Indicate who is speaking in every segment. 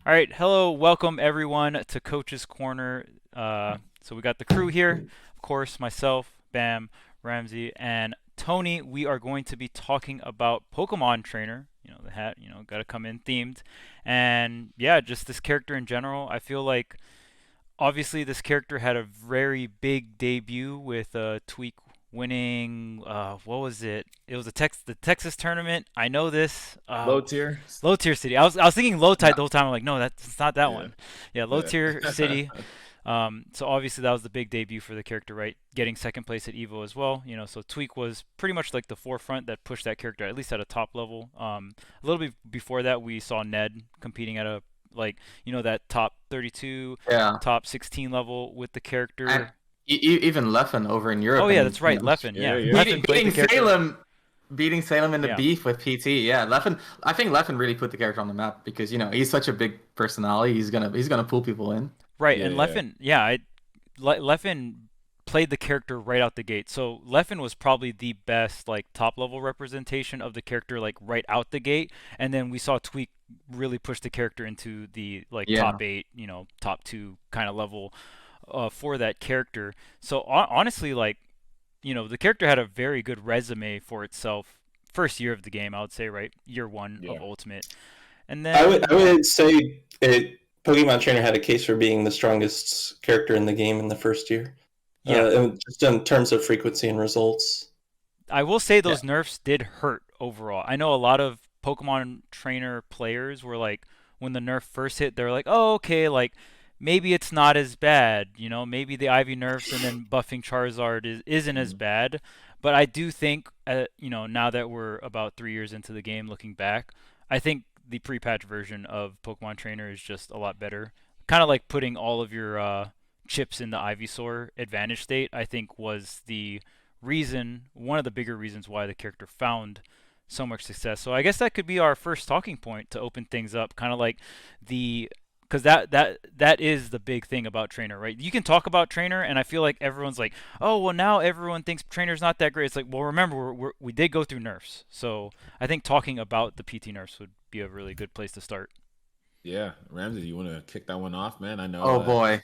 Speaker 1: All right, hello, welcome everyone to Coach's Corner. So we got the crew here, of course, myself, Bam, Ramsey, and Tony. We are going to be talking about Pokemon Trainer. The hat, got to come in themed, and yeah, just this character in general. I feel like obviously this character had a very big debut with Tweak winning. What was it? It was the Texas tournament. I know this.
Speaker 2: Low tier.
Speaker 1: Low tier city. I was thinking low tide
Speaker 2: Yeah,
Speaker 1: the whole time. I'm like, no, that's not that
Speaker 2: yeah,
Speaker 1: one. Yeah, low
Speaker 2: yeah.
Speaker 1: tier city. So obviously that was the big debut for the character, right? Getting second place at Evo as well. So Tweak was pretty much like the forefront that pushed that character at least at a top level. A little bit before that, we saw Ned competing at a like that top 32,
Speaker 3: Yeah,
Speaker 1: top 16 level with the
Speaker 3: and
Speaker 1: character.
Speaker 3: even Leffen over in
Speaker 1: Oh
Speaker 3: Europe,
Speaker 1: yeah,
Speaker 3: and
Speaker 1: that's right, Leffen.
Speaker 2: Yeah,
Speaker 1: Yeah,
Speaker 2: yeah.
Speaker 3: beating
Speaker 1: Leffen played the
Speaker 3: beating
Speaker 1: character.
Speaker 3: Salem in the
Speaker 1: Yeah.
Speaker 3: beef with PT. Yeah, Leffen. I think Leffen really put the character on the map because he's such a big personality. He's gonna pull people in.
Speaker 1: Right,
Speaker 2: Yeah,
Speaker 1: and
Speaker 2: yeah.
Speaker 1: Leffen, yeah, Leffen played the character right out the gate. So Leffen was probably the best like top level representation of the character like right out the gate, and then we saw Tweak really push the character into the like
Speaker 3: Yeah,
Speaker 1: top 8, top 2 kind of level for that character. So honestly, like the character had a very good resume for itself. First year of the game, I would say, right? Year one
Speaker 2: Yeah.
Speaker 1: of Ultimate, and
Speaker 4: I would
Speaker 1: then
Speaker 4: I
Speaker 1: yeah,
Speaker 4: would say Pokemon Trainer had a case for being the strongest character in the game in the first year,
Speaker 1: yeah.
Speaker 4: and just in terms of frequency and results.
Speaker 1: I will say
Speaker 3: yeah,
Speaker 1: those nerfs did hurt overall. I know a lot of Pokemon trainer players were like, when the nerf first hit, they're like, oh, okay, like maybe it's not as bad. Maybe the Ivy nerfs and then buffing Charizard isn't as
Speaker 2: Mhm.
Speaker 1: bad. But I do think, now that we're about 3 years into the game, looking back, I think the pre-patch version of Pokemon Trainer is just a lot better. Kind of like putting all of your chips in the Ivysaur advantage state, I think was one of the bigger reasons why the character found so much success. So I guess that could be our first talking point to open things up, kind of like the because that is the big thing about trainer, right? You can talk about trainer, and I feel like everyone's like, oh well, now everyone thinks trainer's not that great. It's like, well, remember we did go through nerfs, so I think talking about the PT nerfs would be a really good place to start.
Speaker 2: Yeah. Ramsey, you want to kick that one off, man? I know.
Speaker 3: Oh boy.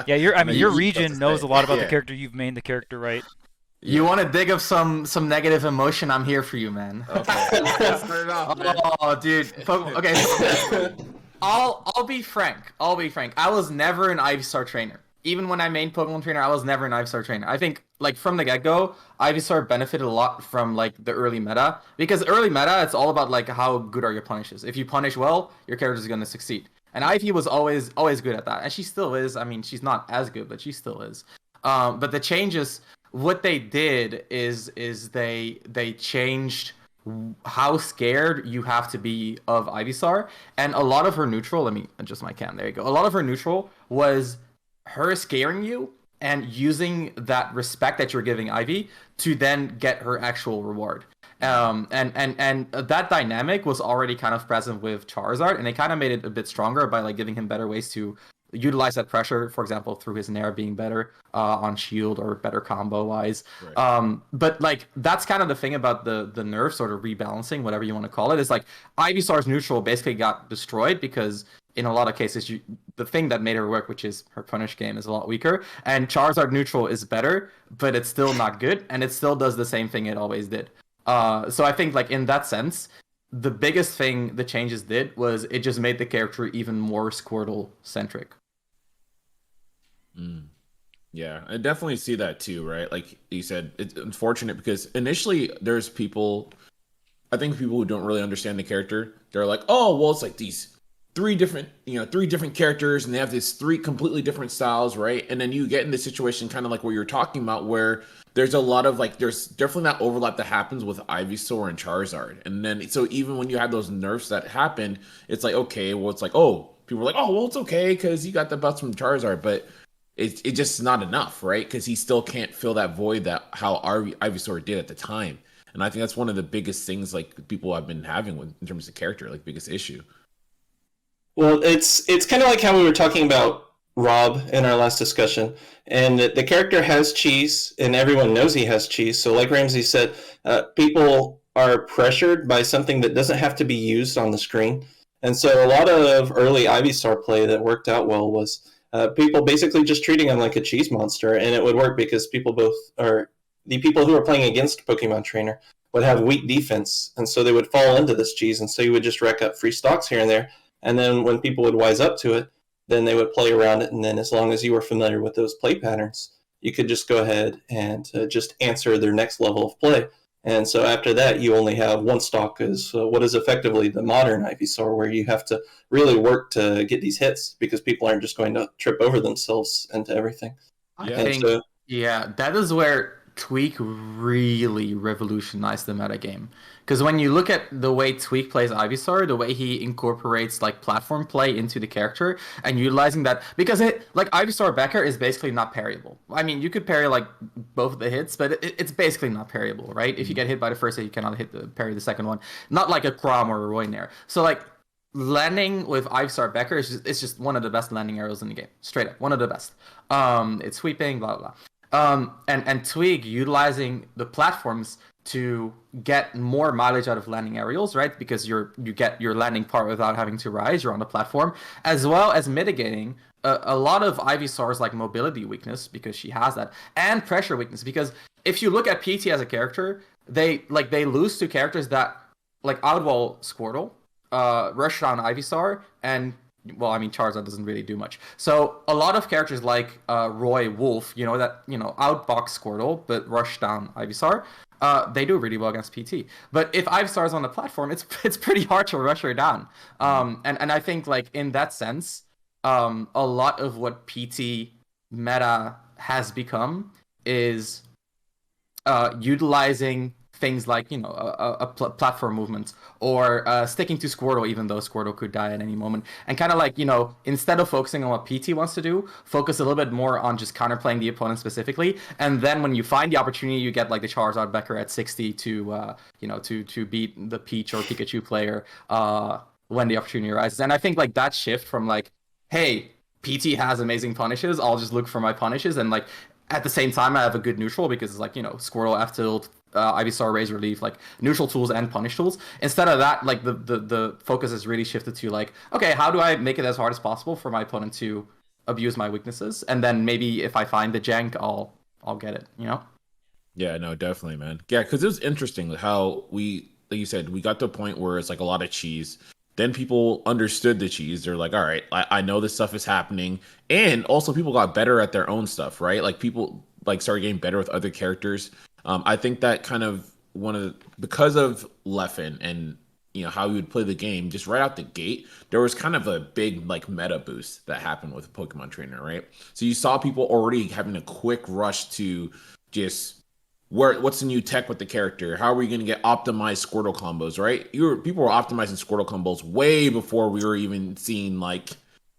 Speaker 1: Yeah, your I
Speaker 2: I know
Speaker 1: mean your
Speaker 2: you got to
Speaker 1: region knows
Speaker 2: say.
Speaker 1: a lot about the
Speaker 2: Yeah,
Speaker 1: character. You've mained the character, right?
Speaker 3: You
Speaker 2: yeah.
Speaker 3: want to dig up some negative emotion? I'm here for you, man.
Speaker 2: Okay. Let's start it off, man.
Speaker 3: Oh, dude. Okay, so I'll be frank. I'll be frank. I was never an Ivysaur trainer. Even when I main Pokemon trainer, I was never an Ivysaur trainer. I think like from the get-go, Ivysaur benefited a lot from like the early meta because early meta it's all about like how good are your punishes. If you punish well, your character is gonna succeed. And Ivy was always good at that, and she still is. I mean, she's not as good, but she still is. But the changes, what they did is they changed how scared you have to be of Ivysaur, and a lot of her neutral. Let me adjust my cam. There you go. A lot of her neutral was her scaring you and using that respect that you're giving Ivy to then get her actual reward. And that dynamic was already kind of present with Charizard, and they kind of made it a bit stronger by like giving him better ways to utilize that pressure. For example, through his Nair being better on Shield or better combo wise.
Speaker 2: Right.
Speaker 3: But like that's kind of the thing about the nerf sort of rebalancing, whatever you want to call it, is like Ivysaur's neutral basically got destroyed because in a lot of cases the thing that made her work, which is her punish game, is a lot weaker, and Charizard neutral is better, but it's still not good, and it still does the same thing it always did. So I think like in that sense, the biggest thing the changes did was it just made the character even more Squirtle centric.
Speaker 2: Mm. Yeah, I definitely see that too, right? Like you said, it's unfortunate because initially there's people, I think people who don't really understand the character, they're like, oh, well, it's like these three different characters, and they have these three completely different styles, right? And then you get in the situation kind of like what you're talking about, where there's a lot of like, there's definitely that overlap that happens with Ivysaur and Charizard. And then, so even when you have those nerfs that happen, it's like, okay, well, it's like, oh, people are like, oh, well, it's okay because you got the buffs from Charizard, but it's just not enough, right? Because he still can't fill that void that how Ivysaur did at the time. And I think that's one of the biggest things like people have been having with in terms of character, like biggest issue.
Speaker 4: Well, it's kind of like how we were talking about R.O.B in our last discussion, and the character has cheese, and everyone knows he has cheese. So, like Ramsey said, people are pressured by something that doesn't have to be used on the screen, And so a lot of early Ivysaur play that worked out well was people basically just treating him like a cheese monster, and it would work because people both are the people who are playing against Pokemon Trainer would have weak defense, and so they would fall into this cheese, and so you would just rack up free stocks here and there. And then when people would wise up to it, then they would play around it, and then as long as you were familiar with those play patterns, you could just go ahead and just answer their next level of play. And so after that, you only have one stock as what is effectively the modern Ivysaur, where you have to really work to get these hits because people aren't just going to trip over themselves into everything.
Speaker 3: I
Speaker 2: Yeah.
Speaker 3: think,
Speaker 4: so,
Speaker 3: yeah, that is where Tweak really revolutionized the metagame. Because when you look at the way Tweak plays Ivysaur, the way he incorporates like platform play into the character and utilizing that, because it like Ivysaur Becker is basically not parryable. I mean, you could parry like both of the hits, but it's basically not parryable, right? If you get hit by the first hit, you cannot parry the second one. Not like a Crom or a Roynair. So like landing with Ivysaur Becker is it's just one of the best landing arrows in the game, straight up, one of the best. It's sweeping, blah blah blah. And Twig utilizing the platforms to get more mileage out of landing aerials, right? Because you get your landing part without having to rise. You're on the platform, as well as mitigating a lot of Ivysaur's like mobility weakness because she has that, and pressure weakness. Because if you look at PT as a character, they lose to characters that like outwall Squirtle, rush down Ivysaur, and well, I mean, Charizard doesn't really do much. So a lot of characters like Roy Wolf, that outbox Squirtle but rush down Ivysaur, they do really well against PT. But if Ivysaur is on the platform, it's pretty hard to rush her down. And I think like in that sense, a lot of what PT meta has become is utilizing things like platform movements or sticking to Squirtle even though Squirtle could die at any moment, and kind of like instead of focusing on what PT wants to do, focus a little bit more on just counterplaying the opponent specifically, and then when you find the opportunity, you get like the Charizard Becker at 60 to to beat the Peach or Pikachu player when the opportunity arises. And I think like that shift from like, hey, PT has amazing punishes, I'll just look for my punishes, and like at the same time, I have a good neutral because it's like, Squirtle, F tilt, Ivysaur, Razor Leaf, like neutral tools and punish tools. Instead of that, like the focus has really shifted to like, okay, how do I make it as hard as possible for my opponent to abuse my weaknesses? And then maybe if I find the jank, I'll get it,
Speaker 2: Yeah, no, definitely, man. Yeah, because it was interesting how like you said, we got to a point where it's like a lot of cheese. Then people understood the cheese. They're like, all right, I know this stuff is happening. And also people got better at their own stuff, right? Like people like started getting better with other characters. I think that kind of because of Leffen and how he would play the game just right out the gate, there was kind of a big like meta boost that happened with Pokemon Trainer, right? So you saw people already having a quick rush to just what's the new tech with the character? How are we going to get optimized Squirtle combos, right? People were optimizing Squirtle combos way before we were even seeing like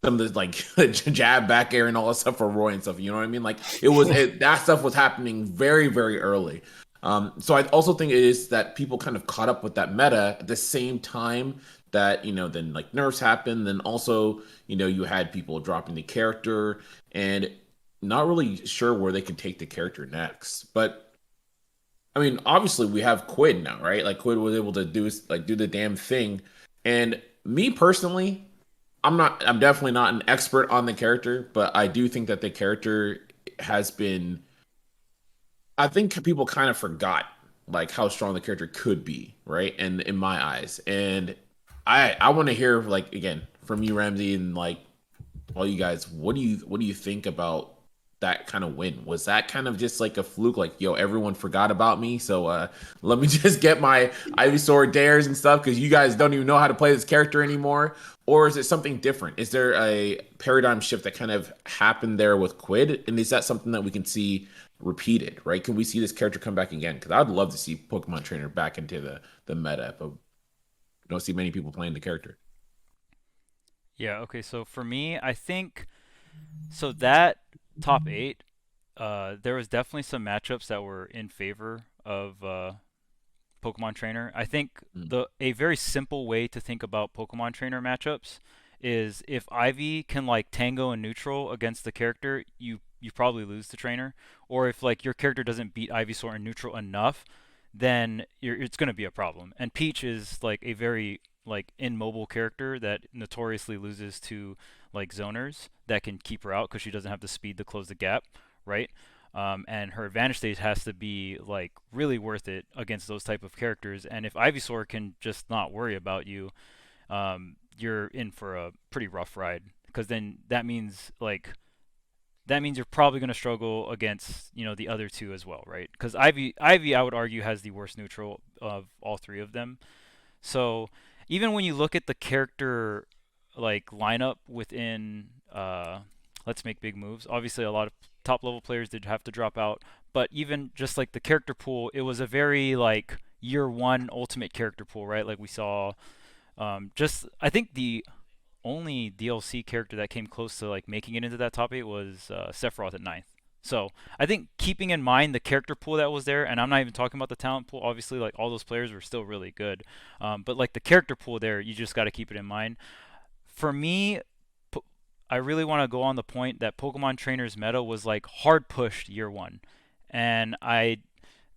Speaker 2: some of the like jab back air and all that stuff for Roy and stuff. You know what I mean? Like that stuff was happening very, very early. So I also think it is that people kind of caught up with that meta at the same time that then like nerfs happened. Then also you had people dropping the character and not really sure where they could take the character next, but. I mean, obviously we have Quidd now, right? Like Quidd was able to do the damn thing. And me personally, I'm definitely not an expert on the character, but I do think that the character has been I think people kind of forgot like how strong the character could be, right? And in my eyes. And I want to hear like again from you, Ramsey, and like all you guys, what do you think about that kind of win? Was that kind of just like a fluke, like yo, everyone forgot about me, so let me just get my Ivysaur dares and stuff because you guys don't even know how to play this character anymore? Or is it something different? Is there a paradigm shift that kind of happened there with Quidd, and is that something that we can see repeated, right? Can we see this character come back again? Because I'd love to see Pokemon Trainer back into the meta, but don't see many people playing the character.
Speaker 1: Yeah, okay, so for me, I think so that top 8, there was definitely some matchups that were in favor of Pokemon Trainer. I think
Speaker 2: Mm.
Speaker 1: a very simple way to think about Pokemon Trainer matchups is if Ivy can like tango and neutral against the character, you probably lose the trainer. Or if like your character doesn't beat Ivysaur in neutral enough, then it's going to be a problem. And Peach is like a very like immobile character that notoriously loses to like zoners that can keep her out because she doesn't have the speed to close the gap, right? And her advantage stage has to be like really worth it against those type of characters. And if Ivysaur can just not worry about you, you're in for a pretty rough ride because then that means you're probably going to struggle against the other two as well, right? Because Ivy I would argue has the worst neutral of all three of them. So even when you look at the character like lineup within Let's Make Big Moves, obviously a lot of top level players did have to drop out, but even just like the character pool, it was a very like year one ultimate character pool, right? Like we saw just I think the only DLC character that came close to like making it into that top 8 was Sephiroth at ninth. So I think keeping in mind the character pool that was there, and I'm not even talking about the talent pool. Obviously, like all those players were still really good, but like the character pool there, you just got to keep it in mind. For me, I really want to go on the point that Pokemon Trainers meta was like hard pushed year one, and I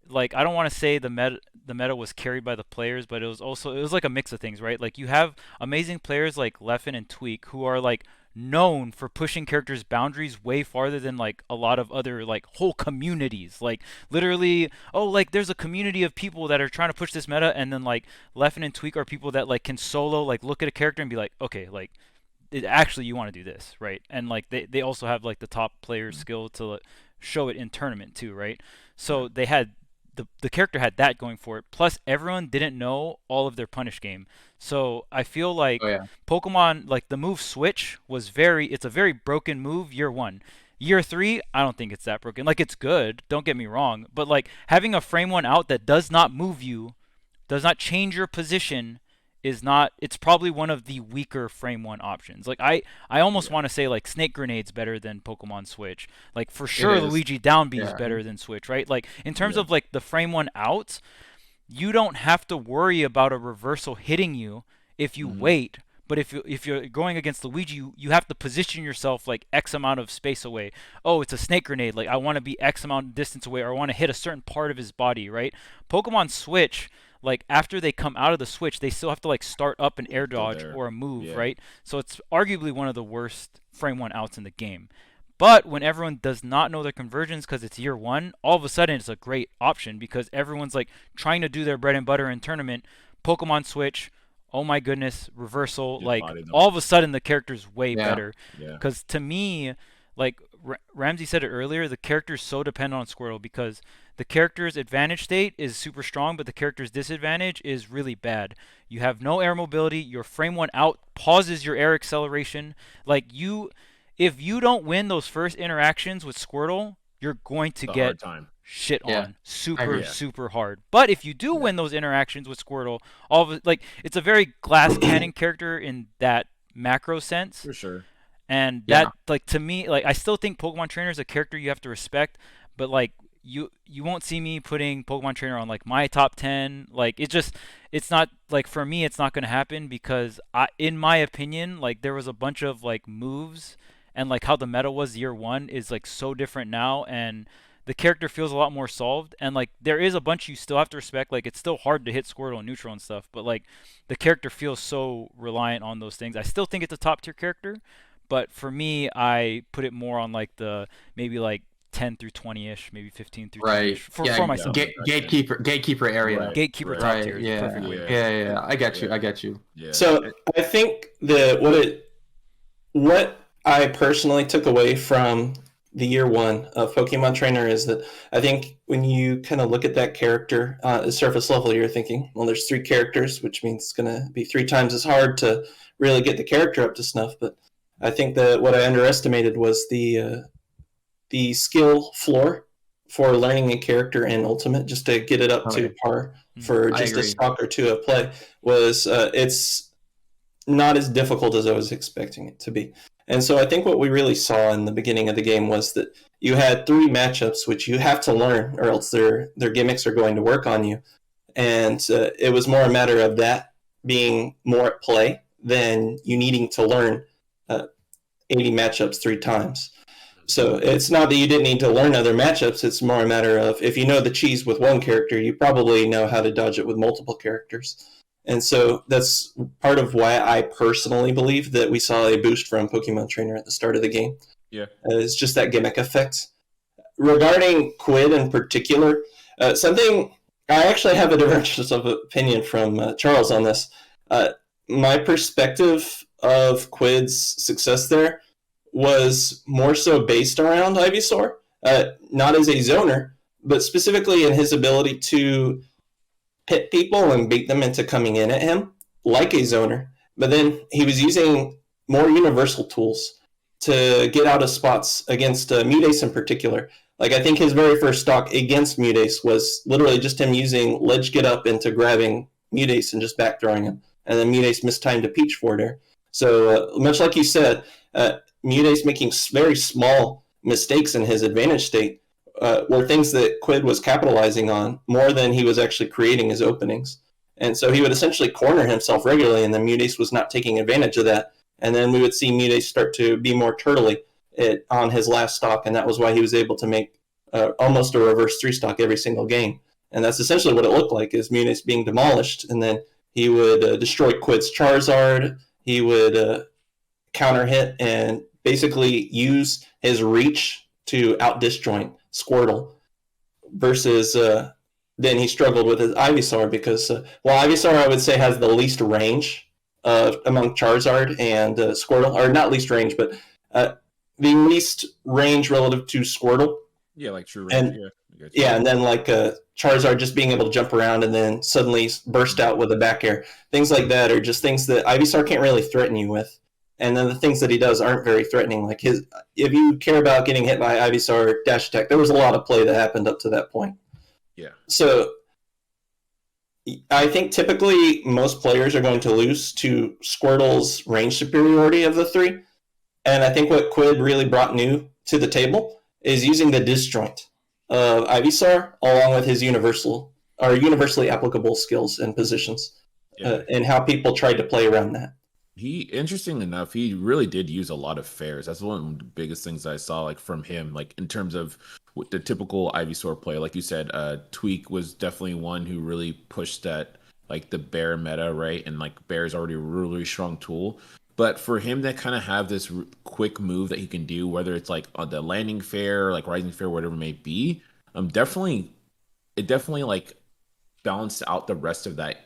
Speaker 1: don't want to say the meta was carried by the players, but it was like a mix of things, right? Like you have amazing players like Leffen and Tweak who are like known for pushing characters' boundaries way farther than like a lot of other like whole communities. Like literally, oh, like there's a community of people that are trying to push this meta, and then like Leffen and Tweak are people that like can solo like look at a character and be like, okay, like actually you want to do this, right? And like they also have like the top player skill to show it in tournament too, right? So they had the character had that going for it. Plus, everyone didn't know all of their punish game. So I feel like Pokemon, like the move Switch, it's a very broken move year one. Year three, I don't think it's that broken. Like it's good, don't get me wrong, but like having a frame one out that does not move you, does not change your position, it's probably one of the weaker frame one options. Like I almost want to say like Snake Grenade's better than Pokemon Switch. Like for sure Luigi Down B is better than Switch, right? Like in terms of like the frame one outs, you don't have to worry about a reversal hitting you if you wait. But if you're going against Luigi, you have to position yourself like X amount of space away. Oh, it's a Snake Grenade. Like I want to be X amount of distance away, or I want to hit a certain part of his body, right? Pokemon Switch, like after they come out of the switch, they still have to like start up an air dodge or a move, right? So it's arguably one of the worst frame one outs in the game. But when everyone does not know their conversions because it's year one, all of a sudden it's a great option because everyone's like trying to do their bread and butter in tournament. Pokemon Switch, oh my goodness, reversal, just like all of a sudden the character's way better. Because to me, like Ramsey said it earlier, the character's so dependent on Squirtle because the character's advantage state is super strong, but the character's disadvantage is really bad. You have no air mobility. Your frame one out pauses your air acceleration. Like if you don't win those first interactions with Squirtle, you're going to get shit on super hard. But if you do win those interactions with Squirtle, it's a very glass cannon character in that macro sense.
Speaker 2: For sure.
Speaker 1: And that like to me, like I still think Pokemon Trainer is a character you have to respect, but like you won't see me putting Pokemon Trainer on like my top 10. Like it's not like for me it's not going to happen because in my opinion, like there was a bunch of like moves and like how the meta was year one is like so different now, and the character feels a lot more solved, and like there is a bunch you still have to respect. Like it's still hard to hit Squirtle and neutral and stuff, but like the character feels so reliant on those things. I still think it's a top tier character, but for me I put it more on like the maybe like 10 through 20-ish, maybe 15 through 20-ish for myself.
Speaker 3: Gatekeeper area.
Speaker 1: Gatekeeper top tier is perfectly.
Speaker 3: Yeah. I get you.
Speaker 4: Yeah. So I think what I personally took away from the year one of Pokemon Trainer is that I think when you kind of look at that character at surface level, you're thinking, well, there's 3 characters, which means it's going to be 3 times as hard to really get the character up to snuff. But I think that what I underestimated was the skill floor for learning a character in Ultimate, just to get it up to par for just a stock or two of play, was it's not as difficult as I was expecting it to be. And so I think what we really saw in the beginning of the game was that you had 3 matchups which you have to learn, or else their gimmicks are going to work on you. And it was more a matter of that being more at play than you needing to learn 80 matchups 3 times. So it's not that you didn't need to learn other matchups. It's more a matter of if you know the cheese with one character, you probably know how to dodge it with multiple characters. And so that's part of why I personally believe that we saw a boost from Pokemon Trainer at the start of the game.
Speaker 2: Yeah.
Speaker 4: It's just that gimmick effect. Regarding Quidd in particular, something I actually have a divergence of opinion from Charles on this. My perspective of Quidd's success there was more so based around Ivysaur, not as a zoner, but specifically in his ability to pit people and bait them into coming in at him like a zoner. But then he was using more universal tools to get out of spots against Mutace in particular. Like, I think his very first stock against Mutace was literally just him using ledge get up into grabbing Mutace and just backthrowing him. And then Mutace mistimed a Peach Forder. So, much like you said, Mutace making very small mistakes in his advantage state were things that Quidd was capitalizing on more than he was actually creating his openings. And so he would essentially corner himself regularly, and then Mutace was not taking advantage of that. And then we would see Mutace start to be more turtley on his last stock, and that was why he was able to make almost a reverse 3-stock every single game. And that's essentially what it looked like, is Mutace being demolished, and then he would destroy Quidd's Charizard, he would counter hit, and basically use his reach to out-disjoint Squirtle, versus then he struggled with his Ivysaur because, Ivysaur I would say has the least range among Charizard and Squirtle, or not least range, but the least range relative to Squirtle.
Speaker 2: Yeah, like true range.
Speaker 4: And, and then like Charizard just being able to jump around and then suddenly burst out with a back air. Things like that are just things that Ivysaur can't really threaten you with. And then the things that he does aren't very threatening. Like if you care about getting hit by Ivysaur dash attack, there was a lot of play that happened up to that point.
Speaker 2: Yeah.
Speaker 4: So I think typically most players are going to lose to Squirtle's range superiority of the three. And I think what Quidd really brought new to the table is using the disjoint of Ivysaur along with his universally applicable skills and positions, and how people tried to play around that.
Speaker 2: Interesting enough, he really did use a lot of fairs. That's one of the biggest things I saw, like from him, like in terms of the typical Ivysaur play. Like you said, Tweak was definitely one who really pushed that, like the bear meta, right? And like bear is already a really strong tool. But for him to kind of have this quick move that he can do, whether it's like on the landing fair, like rising fair, whatever it may be, it definitely like balanced out the rest of that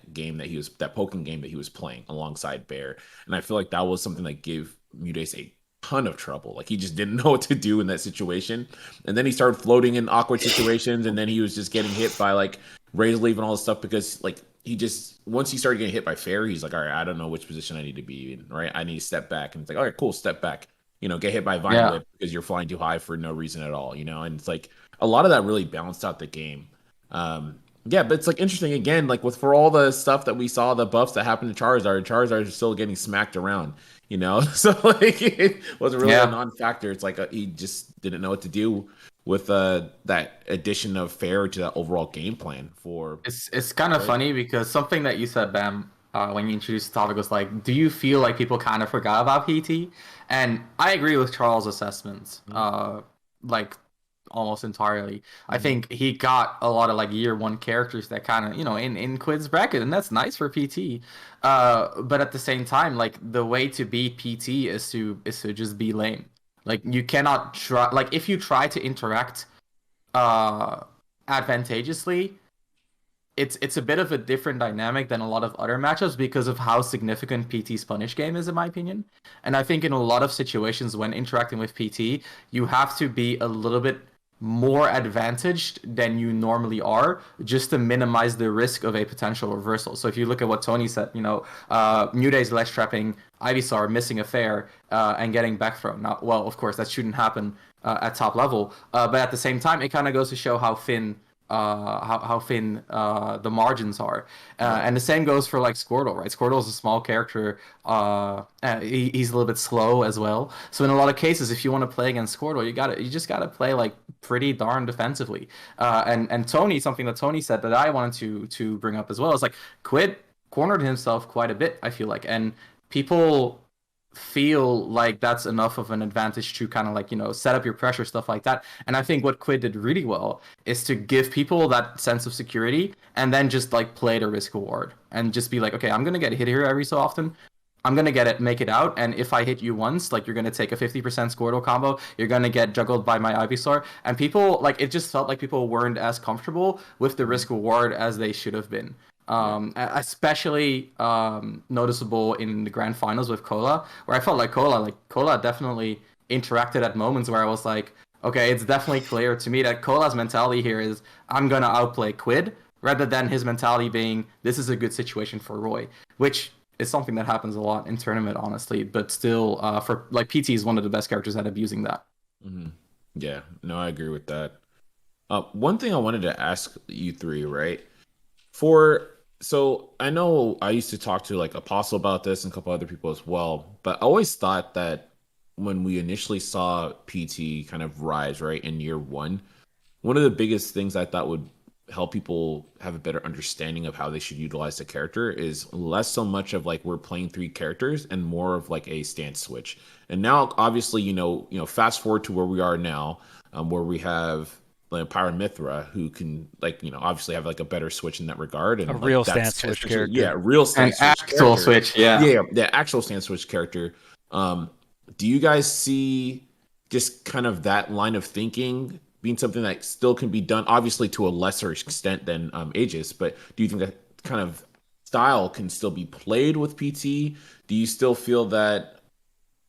Speaker 2: poking game that he was playing alongside Bear. And I feel like that was something that gave Mutace a ton of trouble. Like he just didn't know what to do in that situation. And then he started floating in awkward situations, and then he was just getting hit by like Razor Leaf and all this stuff because like once he started getting hit by Fair, he's like, all right, I don't know which position I need to be in, right? I need to step back. And it's like, all right, cool, step back. Get hit by Vine Whip because you're flying too high for no reason at all, and it's like a lot of that really balanced out the game. Yeah, but it's like interesting again, like for all the stuff that we saw, the buffs that happened to Charizard is still getting smacked around, So like it wasn't really a non-factor. It's like he just didn't know what to do with that addition of Fair to that overall game plan for.
Speaker 3: It's kind of funny because something that you said, Bam, when you introduced the topic was like, do you feel like people kind of forgot about PT? And I agree with Charles' assessments. Like almost entirely. I think he got a lot of like year one characters that kind of, in Quidd's bracket, and that's nice for PT. But at the same time, like the way to beat PT is to just be lame. Like you cannot try, like if you try to interact advantageously, it's a bit of a different dynamic than a lot of other matchups because of how significant PT's punish game is, in my opinion. And I think in a lot of situations when interacting with PT, you have to be a little bit more advantaged than you normally are just to minimize the risk of a potential reversal. So if you look at what Tony said, Mutace ledge trapping Ivysaur, missing a fair, and getting back thrown. Now, well, of course, that shouldn't happen at top level, but at the same time, it kind of goes to show how thin the margins are, and the same goes for like Squirtle, right? Squirtle is a small character. He's a little bit slow as well. So in a lot of cases, if you want to play against Squirtle, you just gotta play like pretty darn defensively. And Tony, something that Tony said that I wanted to bring up as well is like Quidd cornered himself quite a bit, I feel like, and people feel like that's enough of an advantage to kind of like, set up your pressure, stuff like that. And I think what Quidd did really well is to give people that sense of security and then just like play the risk reward and just be like, okay, I'm gonna get hit here every so often. I'm gonna make it out, and if I hit you once, like you're gonna take a 50% Squirtle combo, you're gonna get juggled by my Ivysaur, and people like it just felt like people weren't as comfortable with the risk reward as they should have been. Especially noticeable in the grand finals with Cola, where I felt like Cola definitely interacted at moments where I was like, okay, it's definitely clear to me that Cola's mentality here is I'm gonna outplay Quidd, rather than his mentality being this is a good situation for Roy, which is something that happens a lot in tournament, honestly. But still, for like PT is one of the best characters at abusing that.
Speaker 2: Mm-hmm. Yeah, no, I agree with that. One thing I wanted to ask you three, right? So I know I used to talk to like Apostle about this and a couple other people as well, but I always thought that when we initially saw PT kind of rise, right, in year one of the biggest things I thought would help people have a better understanding of how they should utilize the character is less so much of like we're playing three characters and more of like a stance switch. And now, obviously, fast forward to where we are now, where we have like Pyramithra, who can like obviously have like a better switch in that regard, and
Speaker 1: A
Speaker 2: like
Speaker 1: real
Speaker 2: that's
Speaker 1: stance switch
Speaker 2: essentially-
Speaker 1: character.
Speaker 2: yeah, real
Speaker 3: An
Speaker 2: stance switch
Speaker 3: actual
Speaker 2: character.
Speaker 3: switch, yeah.
Speaker 2: Yeah, the actual stance switch character. Do you guys see just kind of that line of thinking being something that still can be done, obviously to a lesser extent than Aegis, but do you think that kind of style can still be played with PT? Do you still feel that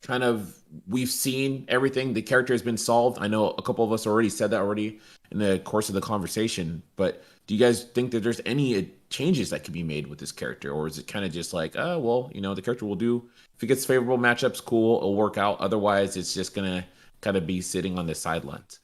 Speaker 2: kind of we've seen everything, the character has been solved? I know a couple of us already said that already in the course of the conversation, but do you guys think that there's any changes that could be made with this character, or is it kind of just like, oh well, the character will do, if it gets favorable matchups, cool, it'll work out, otherwise it's just gonna kind of be sitting on the sidelines?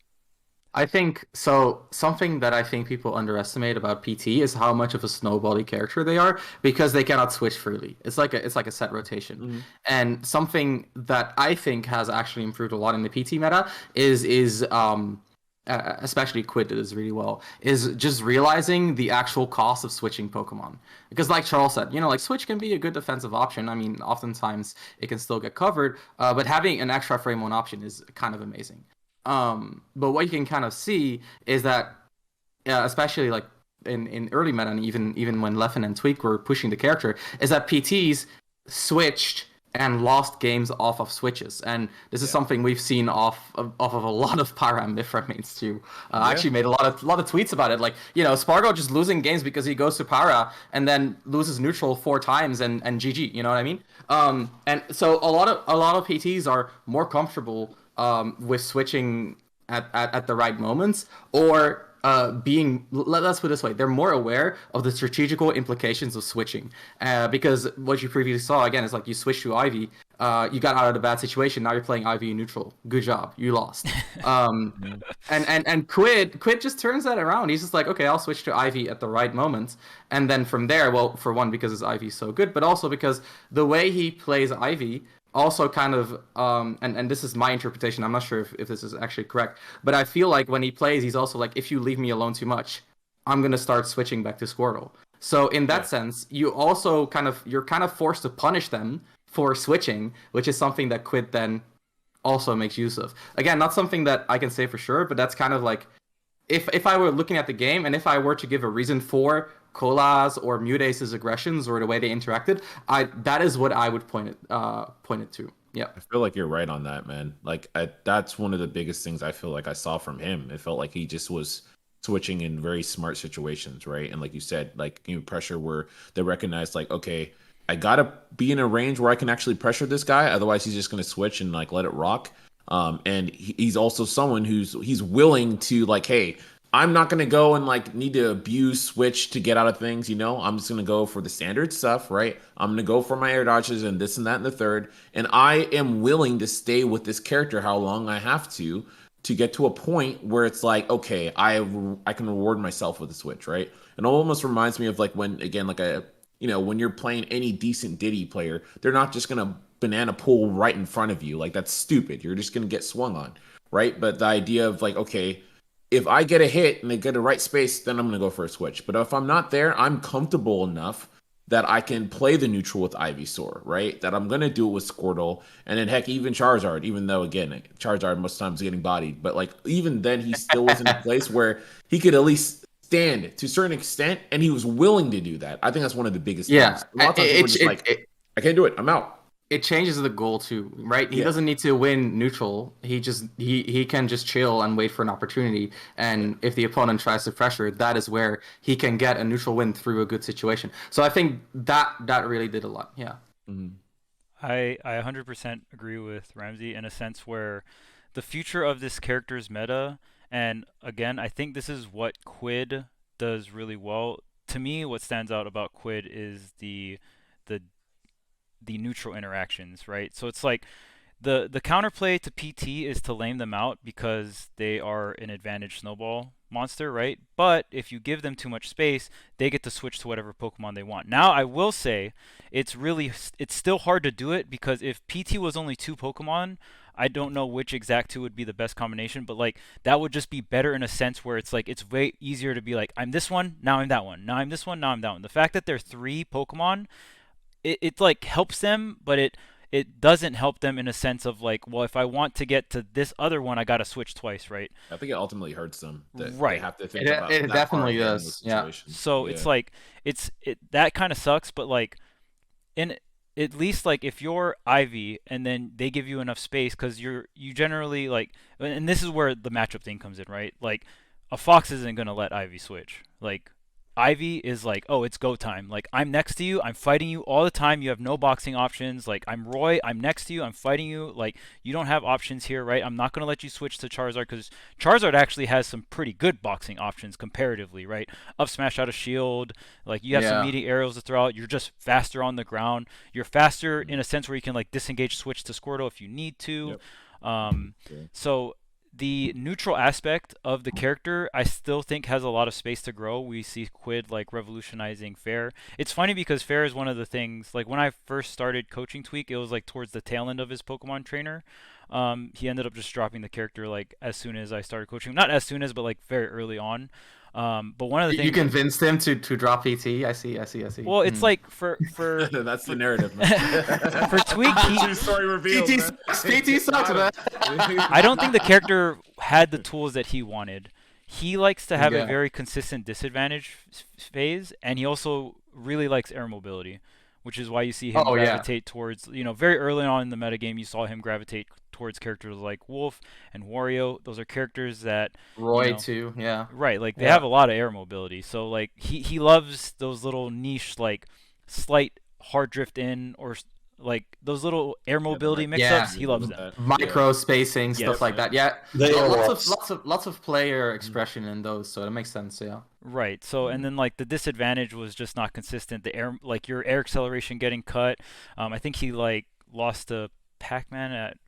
Speaker 3: I think so. Something that I think people underestimate about PT is how much of a snowbally character they are because they cannot switch freely. It's like a set rotation.
Speaker 2: Mm-hmm.
Speaker 3: And something that I think has actually improved a lot in the PT meta is especially Quidd did this really well, is just realizing the actual cost of switching Pokemon. Because like Charles said, like Switch can be a good defensive option. I mean, oftentimes it can still get covered, but having an extra frame one option is kind of amazing. But what you can kind of see is that, especially like in early meta, and even when Leffen and Tweak were pushing the character, is that PTs switched and lost games off of switches, and this is something we've seen off of a lot of Pyra Mithra mains too. I actually made a lot of tweets about it, like Spargo just losing games because he goes to Pyra and then loses neutral 4 times and GG. You know what I mean? And so a lot of PTs are more comfortable with switching at the right moments, or let's put it this way, they're more aware of the strategical implications of switching, because what you previously saw again is like you switch to Ivy, you got out of the bad situation, now you're playing Ivy neutral, good job, you lost. And Quidd just turns that around. He's just like, okay, I'll switch to Ivy at the right moment, and then from there, well, for one, because his Ivy's so good, but also because the way he plays Ivy also kind of and this is my interpretation, I'm not sure if this is actually correct, but I feel like when he plays, he's also like, if you leave me alone too much, I'm gonna start switching back to Squirtle. So in that sense, you're kind of forced to punish them for switching, which is something that Quidd then also makes use of. Again, not something that I can say for sure, but that's kind of like, if I were looking at the game and if I were to give a reason for Kola's or Mudace's aggressions or the way they interacted, that is what I would point it to. Yeah,
Speaker 2: I feel like you're right on that, man. Like that's one of the biggest things I feel like I saw from him. It felt like he just was switching in very smart situations, right? And like you said, like pressure where they recognize like, okay, I gotta be in a range where I can actually pressure this guy, otherwise he's just gonna switch and like let it rock. And he's also someone he's willing to like, hey, I'm not going to go and like need to abuse switch to get out of things, I'm just going to go for the standard stuff, right? I'm going to go for my air dodges and this and that and the third. And I am willing to stay with this character how long I have to get to a point where it's like, okay, I can reward myself with a switch, right? It almost reminds me of like when, again, like when you're playing any decent Diddy player, they're not just going to banana pull right in front of you. Like that's stupid. You're just going to get swung on, right? But the idea of like, okay, if I get a hit and they get the right space, then I'm going to go for a switch. But if I'm not there, I'm comfortable enough that I can play the neutral with Ivysaur, right? That I'm gonna do it with Squirtle, and then heck, even Charizard. Even though again, Charizard most times getting bodied, but like even then, he still was in a place where he could at least stand to a certain extent, and he was willing to do that. I think that's one of the biggest
Speaker 3: Yeah,
Speaker 2: things. A lot of times people are just like, I can't do it. I'm out.
Speaker 3: it changes the goal too, right? He
Speaker 2: Yeah.
Speaker 3: doesn't need to win neutral. He can just chill and wait for an opportunity. And if the opponent tries to pressure, that is where he can get a neutral win through a good situation. So I think that really did a lot. Yeah.
Speaker 2: Mhm.
Speaker 1: I 100% agree with Ramsey in a sense where the future of this character's meta, and again, I think this is what Quidd does really well. To me, what stands out about Quidd is the the neutral interactions, right? So it's like the counterplay to PT is to lame them out because they are an advantage snowball monster, right? But if you give them too much space, they get to switch to whatever Pokemon they want. Now, I will say it's still hard to do it because if PT was only two Pokemon, I don't know which exact two would be the best combination, but like that would just be better in a sense where it's like it's way easier to be like I'm this one, now I'm that one. Now I'm this one, now I'm that one. The fact that they're three Pokemon, it like helps them, but it doesn't help them in a sense of like, well, if I want to get to this other one, I got to switch twice, right?
Speaker 2: I think it ultimately hurts them that they
Speaker 1: Right.
Speaker 2: have to think about
Speaker 3: It
Speaker 2: that
Speaker 3: definitely
Speaker 2: part in those
Speaker 3: does. Yeah.
Speaker 2: situations.
Speaker 1: So
Speaker 2: Yeah.
Speaker 1: it's like it that kind of sucks, but like in at least like if you're Ivy and then they give you enough space because you generally like, and this is where the matchup thing comes in, right? Like a Fox isn't gonna let Ivy switch. Like Ivy is like, oh, it's go time. Like I'm next to you, I'm fighting you all the time. You have no boxing options. Like I'm Roy, I'm next to you, I'm fighting you. Like you don't have options here, right? I'm not gonna let you switch to Charizard because Charizard actually has some pretty good boxing options comparatively, right? Up smash out of shield, like you have some
Speaker 3: Yeah.
Speaker 1: meaty arrows to throw out. You're just faster on the ground. You're faster in a sense where you can like disengage, switch to Squirtle if you need to.
Speaker 2: Yep. Yeah.
Speaker 1: So the neutral aspect of the character I still think has a lot of space to grow. We see Quidd like revolutionizing Fair. It's funny because Fair is one of the things like when I first started coaching Tweak, it was like towards the tail end of his Pokemon trainer. He ended up just dropping the character like as soon as I started coaching. Not as soon as, but like very early on. But one of the
Speaker 3: You
Speaker 1: things
Speaker 3: convinced him to drop PT. I see.
Speaker 1: well, it's like for
Speaker 2: That's the narrative, man.
Speaker 1: for Tweak,
Speaker 2: True story revealed,
Speaker 3: PT
Speaker 2: man.
Speaker 3: sucks. PT sucks, man.
Speaker 1: I don't think the character had the tools that he wanted. He likes to have a
Speaker 3: Yeah.
Speaker 1: very consistent disadvantage phase, and he also really likes air mobility, which is why you see him
Speaker 3: Oh, yeah.
Speaker 1: gravitate towards, very early on in the metagame, you saw him gravitate towards characters like Wolf and Wario. Those are characters that,
Speaker 3: Roy
Speaker 1: you know,
Speaker 3: too. Yeah.
Speaker 1: right, like they
Speaker 3: Yeah.
Speaker 1: have a lot of air mobility. So like he loves those little niche like slight hard drift in or like those little air mobility mix-ups.
Speaker 3: Yeah.
Speaker 1: He loves them.
Speaker 3: Micro spacing,
Speaker 1: Yes.
Speaker 3: stuff like that. Yeah.
Speaker 4: The
Speaker 3: Lots of player expression in those, so it makes sense. Yeah.
Speaker 1: Right. So and then like the disadvantage was just not consistent. The air like your air acceleration getting cut. I think he like lost to Pac-Man at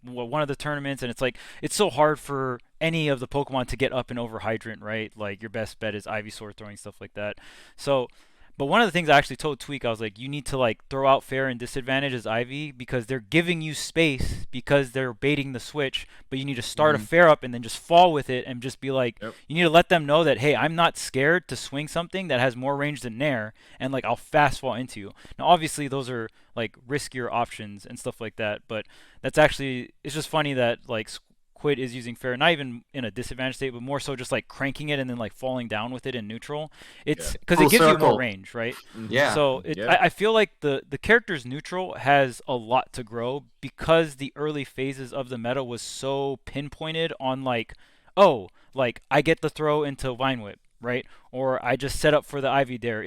Speaker 1: one of the tournaments, and it's like it's so hard for any of the Pokemon to get up and over Hydrant, right? Like your best bet is Ivysaur throwing stuff like that. So, but one of the things I actually told Tweak, I was like, you need to like throw out Fair and disadvantage as Ivy because they're giving you space because they're baiting the switch, but you need to start a Fair up and then just fall with it and just be like,
Speaker 2: Yep.
Speaker 1: you need to let them know that hey, I'm not scared to swing something that has more range than Nair, and like I'll fast fall into you. Now, obviously, those are like riskier options and stuff like that, but that's actually it's just funny that like Quidd is using Fair, not even in a disadvantaged state, but more so just like cranking it and then like falling down with it in neutral. It's
Speaker 2: Yeah.
Speaker 1: because
Speaker 3: Full
Speaker 1: it gives you
Speaker 3: circle.
Speaker 1: more range, right?
Speaker 3: Yeah.
Speaker 1: So
Speaker 2: Yeah.
Speaker 1: I feel like the character's neutral has a lot to grow because the early phases of the meta was so pinpointed on like, oh, like I get the throw into Vine Whip, right? Or I just set up for the Ivy Dare.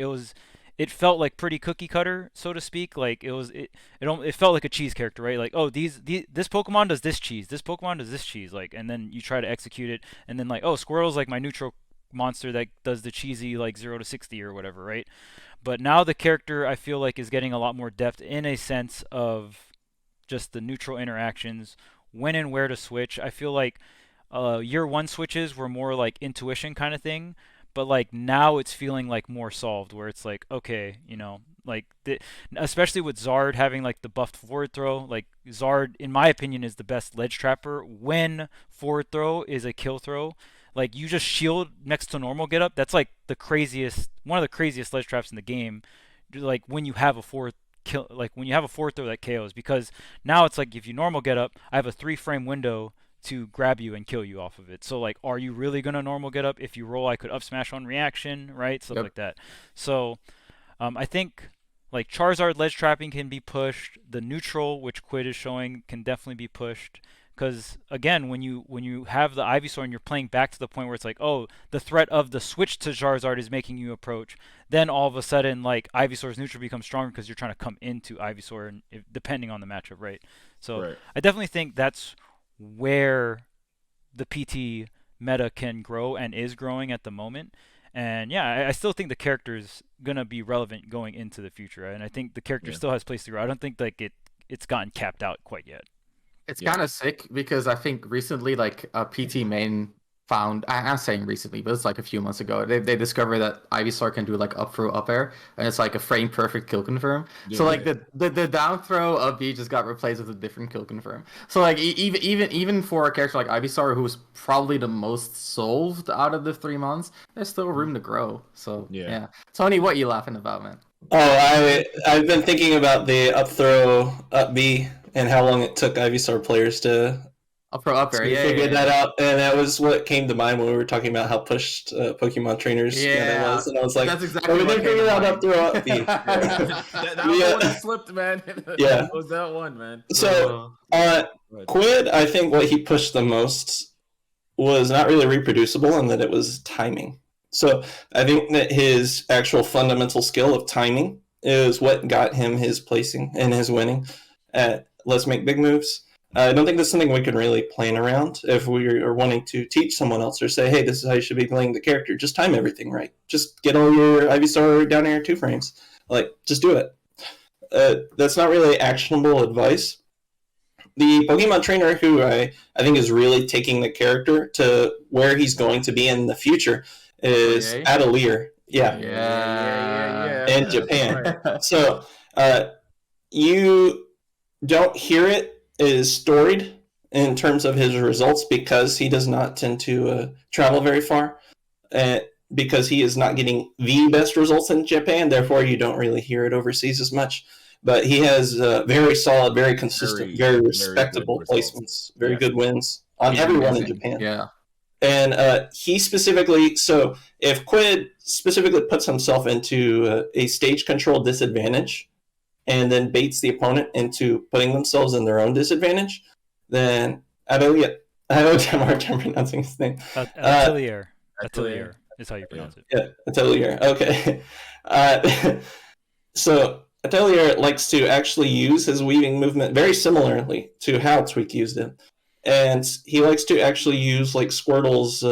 Speaker 1: It felt like pretty cookie cutter, so to speak. Like it felt like a cheese character, right? Like oh this Pokemon does this cheese, this Pokemon does this cheese, like and then you try to execute it, and then like oh Squirtle's like my neutral monster that does the cheesy like 0 to 60 or whatever, right? But now the character I feel like is getting a lot more depth in a sense of just the neutral interactions, when and where to switch. I feel like year one switches were more like intuition kind of thing, but like now it's feeling like more solved, where it's like okay, like especially with Zard having like the buffed forward throw. Like Zard, in my opinion, is the best ledge trapper when forward throw is a kill throw. Like you just shield next to normal get up. That's like one of the craziest ledge traps in the game. like when you have a fourth kill, like when you have a fourth throw that KOs, because now it's like if you normal get up, I have a 3 frame window to grab you and kill you off of it. So like, are you really gonna normal get up? If you roll, I could up smash on reaction, right? Stuff
Speaker 3: Yep.
Speaker 1: like that. So I think like Charizard ledge trapping can be pushed. The neutral, which Quidd is showing, can definitely be pushed. Because again, when you have the Ivysaur and you're playing back to the point where it's like, oh, the threat of the switch to Charizard is making you approach, then all of a sudden like Ivysaur's neutral becomes stronger because you're trying to come into Ivysaur, and depending on the matchup, right? So
Speaker 2: Right.
Speaker 1: I definitely think that's where the PT meta can grow and is growing at the moment. And yeah, I still think the character is gonna be relevant going into the future, and I think the character
Speaker 2: Yeah.
Speaker 1: still has place to grow. I don't think like it's gotten capped out quite yet.
Speaker 3: It's
Speaker 2: Yeah.
Speaker 3: kind of sick because I think recently, like a PT main found, I'm saying recently, but it's like a few months ago, they discovered that Ivysaur can do like up throw up air, and it's like a frame perfect kill confirm. So like
Speaker 2: Yeah.
Speaker 3: the down throw of B just got replaced with a different kill confirm. So like even for a character like Ivysaur, who's probably the most solved out of the 3 months, there's still room to grow. So
Speaker 2: Yeah.
Speaker 3: yeah. Tony, what you laughing about, man?
Speaker 4: I've been thinking about the up throw up B and how long it took Ivysaur players to
Speaker 3: Up throw up air, yeah,
Speaker 4: figure
Speaker 3: yeah,
Speaker 4: that
Speaker 3: yeah.
Speaker 4: out, and that was what came to mind when we were talking about how pushed Pokemon trainers
Speaker 3: Yeah,
Speaker 4: was, and I was like,
Speaker 3: that's exactly
Speaker 4: oh, we
Speaker 3: what
Speaker 4: didn't
Speaker 3: came
Speaker 4: figure
Speaker 3: to
Speaker 4: out
Speaker 3: mind.
Speaker 4: up throw up B.
Speaker 2: that was the one that slipped, man.
Speaker 4: Yeah.
Speaker 2: It was that one, man.
Speaker 4: So Quidd, I think what he pushed the most was not really reproducible, and that it was timing. So I think that his actual fundamental skill of timing is what got him his placing and his winning at Let's Make Big Moves. I don't think that's something we can really plan around if we are wanting to teach someone else or say, hey, this is how you should be playing the character. Just time everything right. Just get all your Ivysaur down here 2 frames. Like, just do it. That's not really actionable advice. The Pokemon trainer who I think is really taking the character to where he's going to be in the future is
Speaker 3: Okay.
Speaker 4: Atelier. Yeah.
Speaker 3: Yeah.
Speaker 4: In Japan. So you don't hear it as storied in terms of his results because he does not tend to travel very far. Because he is not getting the best results in Japan, therefore you don't really hear it overseas as much. But he has very solid, very consistent, very respectable placements, very good wins on everyone in Japan.
Speaker 3: Yeah.
Speaker 4: And he specifically, so if Quidd specifically puts himself into a stage control disadvantage and then baits the opponent into putting themselves in their own disadvantage, then Atelier, I have a hard time pronouncing his name.
Speaker 1: Atelier is how you pronounce it.
Speaker 4: Yeah, Atelier. Okay. So Atelier likes to actually use his weaving movement very similarly to how Tweak used it. And he likes to actually use like Squirtle's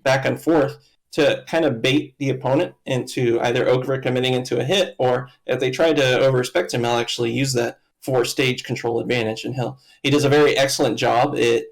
Speaker 4: back and forth to kind of bait the opponent into either over-committing into a hit, or if they try to overrespect him, he'll actually use that for stage control advantage. And he does a very excellent job at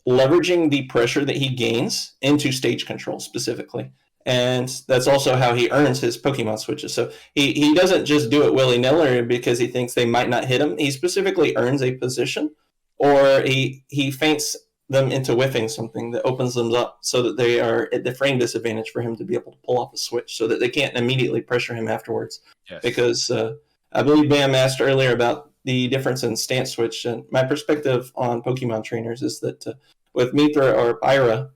Speaker 4: leveraging the pressure that he gains into stage control specifically. And that's also how he earns his Pokemon switches. So he doesn't just do it willy-nilly because he thinks they might not hit him. He specifically earns a position, or he feints them into whiffing something that opens them up so that they are at the frame disadvantage for him to be able to pull off a switch so that they can't immediately pressure him afterwards.
Speaker 2: Yes.
Speaker 4: Because I believe Bam asked earlier about the difference in stance switch. And my perspective on Pokemon trainers is that with Mithra or Pyra,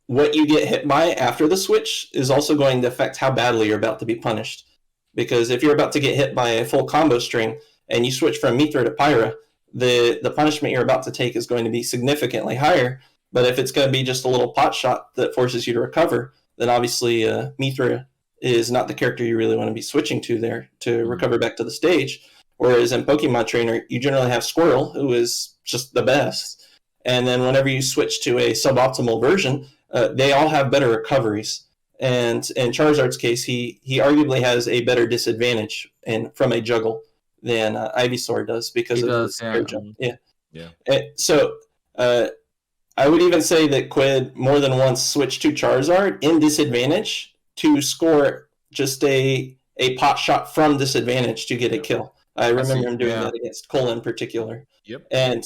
Speaker 4: what you get hit by after the switch is also going to affect how badly you're about to be punished. Because if you're about to get hit by a full combo string and you switch from Mithra to Pyra, the punishment you're about to take is going to be significantly higher. But if it's going to be just a little pot shot that forces you to recover, then obviously Mithra is not the character you really want to be switching to there to recover back to the stage. Whereas in Pokemon Trainer, you generally have Squirtle, who is just the best. And then whenever you switch to a suboptimal version, they all have better recoveries. And in Charizard's case, he arguably has a better disadvantage from a juggle than Ivysaur does because of his air jump. Yeah. So I would even say that Quidd more than once switched to Charizard in disadvantage to score just a pot shot from disadvantage to get a kill. I remember him doing that against Cole in particular.
Speaker 2: Yep.
Speaker 4: And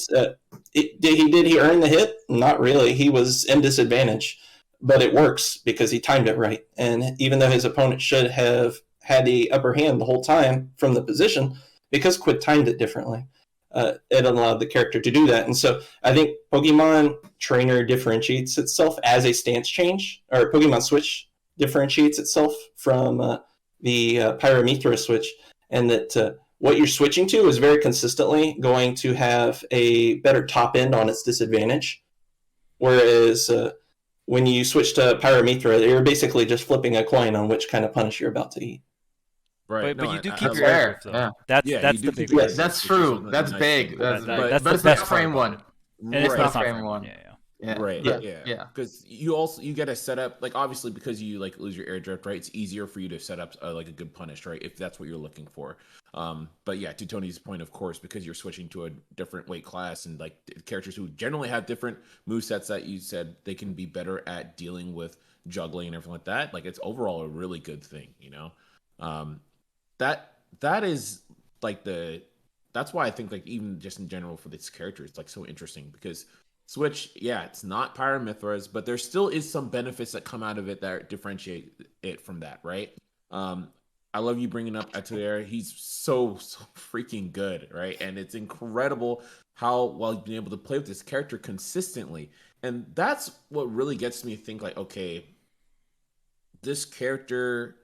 Speaker 4: did he earn the hit? Not really. He was in disadvantage, but it works because he timed it right. And even though his opponent should have had the upper hand the whole time from the position because Quidd timed it differently. It allowed the character to do that. And so I think Pokemon Trainer differentiates itself as a stance change, or Pokemon Switch differentiates itself from the Pyramithra Switch, and that what you're switching to is very consistently going to have a better top end on its disadvantage. Whereas when you switch to Pyramithra, you're basically just flipping a coin on which kind of punish you're about to eat.
Speaker 2: Right.
Speaker 1: But
Speaker 2: No,
Speaker 1: you do
Speaker 2: I
Speaker 1: keep
Speaker 2: love
Speaker 1: your
Speaker 2: that.
Speaker 1: air drift, though.
Speaker 3: Yeah.
Speaker 1: That's
Speaker 2: Yeah, you
Speaker 1: the
Speaker 2: do
Speaker 1: big
Speaker 2: keep your
Speaker 1: one.
Speaker 2: air
Speaker 3: That's
Speaker 2: drift, which is
Speaker 3: true.
Speaker 2: a
Speaker 3: That's
Speaker 2: nice
Speaker 3: big.
Speaker 2: thing.
Speaker 3: That's
Speaker 1: That's
Speaker 3: but
Speaker 1: the
Speaker 3: it's
Speaker 1: best
Speaker 3: not
Speaker 1: part
Speaker 3: frame
Speaker 1: about
Speaker 3: one.
Speaker 1: it. And it's
Speaker 2: Right.
Speaker 1: not
Speaker 3: frame
Speaker 1: frame
Speaker 3: one.
Speaker 1: one. Yeah.
Speaker 3: Yeah.
Speaker 2: Right.
Speaker 3: Yeah.
Speaker 2: Yeah.
Speaker 3: Yeah.
Speaker 2: Because you get to set up, like, obviously because you like lose your air drift, right? It's easier for you to set up like a good punish, right? If that's what you're looking for. But yeah, to Tony's point, of course, because you're switching to a different weight class and like characters who generally have different movesets that you said they can be better at dealing with juggling and everything like that. Like, it's overall a really good thing, you know. That is like that's why I think, like, even just in general for this character, it's like so interesting because Switch, yeah, it's not Pyramithras, but there still is some benefits that come out of it that differentiate it from that, right? I love you bringing up Atelier. He's so freaking good, right? And it's incredible how well you've been able to play with this character consistently. And that's what really gets me to think, like, okay, this character